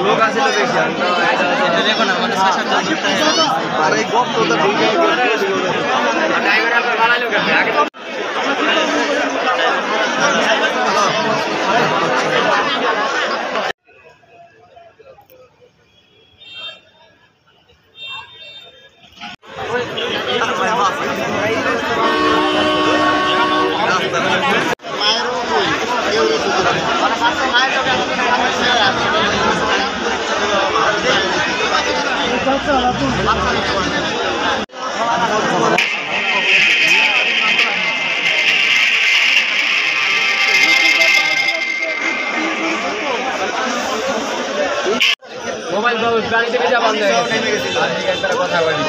লোক আসলে বেশি দেখো না মানে 6-7 জন আর এই গপ্পটা ঢুকে ড্রাইভার আপনার ভালো লোক আছে আগে মোবাইল গাড়ি থেকে যা বন্ধ হয়ে গেছে কথা বলি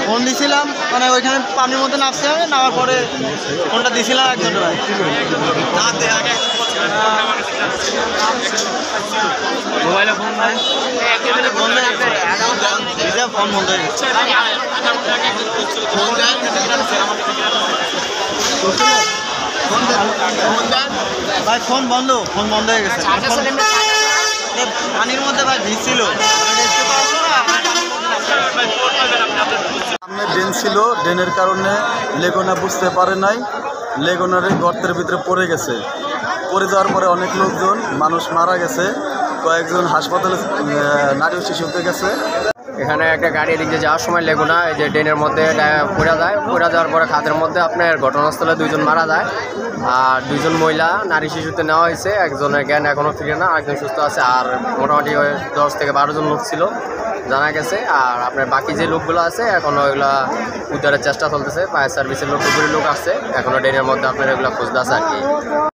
ফোন দিছিলাম মানে ওইখানে পানির মধ্যে নামছে নামার পরে ফোনটা দিছিলাম একজন ভাই মোবাইলে ফোন নাই ফোন বন্ধ হয়ে গেছে ভাই ফোন বন্ধ হয়ে গেছে পানির মধ্যে ভাই ভিজছিল সামনে ড্রেন ছিল, ড্রেনের কারণে লেগুনা বুঝতে পারে নাই, লেগুনার গর্তের ভিতরে পড়ে গেছে। পড়ে যাওয়ার পরে অনেক লোকজন মানুষ মারা গেছে, কয়েকজন হাসপাতালে নারী ও শিশুতে গেছে। এখানে একটা গাড়ি এদিকে যাওয়ার সময় লেগুনা এই যে ড্রেনের মধ্যে পড়ে যায়, পড়ে যাওয়ার পরে খাদের মধ্যে আপনার ঘটনাস্থলে 2 জন মারা যায় আর 2 জন মহিলা নারী শিশুতে নেওয়া হয়েছে। একজনের জ্ঞান এখনও ফিরে না, একজন সুস্থ আছে আর মোটামুটি 10 থেকে 12 জন লোক ছিল জানা গেছে। আর আপনার বাকি যে লোকগুলো আছে এখনও ওইগুলো উদ্ধারের চেষ্টা চলতেছে, ফায়ার সার্ভিসের লোক আসছে, এখনও ড্রেনের মধ্যে আপনার এগুলো খুঁজতে আছে আর কি।